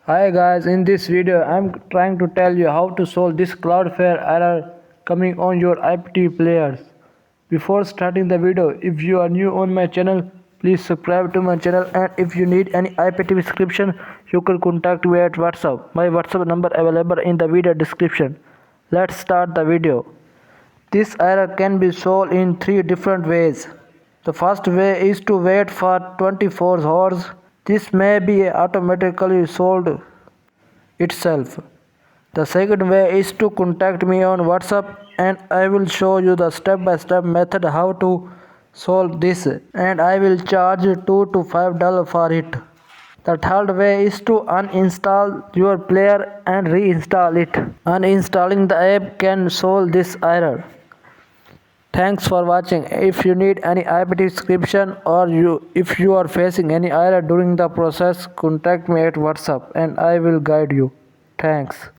Hi guys, in this video I'm trying to tell you how to solve this Cloudflare error coming on your IPTV players. Before starting the video, if you are new on my channel, please subscribe to my channel, and if you need any IPTV description, you can contact me at WhatsApp. My WhatsApp number available in the video description. Let's start the video. This error can be solved in 3 different ways. The first way is to wait for 24 hours. This may be automatically solved itself. The second way is to contact me on WhatsApp, and I will show you the step-by-step method how to solve this, and I will charge $2 to $5 for it. The third way is to uninstall your player and reinstall it. Uninstalling the app can solve this error. Thanks for watching. If you need any IP description, or if you are facing any error during the process, contact me at WhatsApp and I will guide you. Thanks.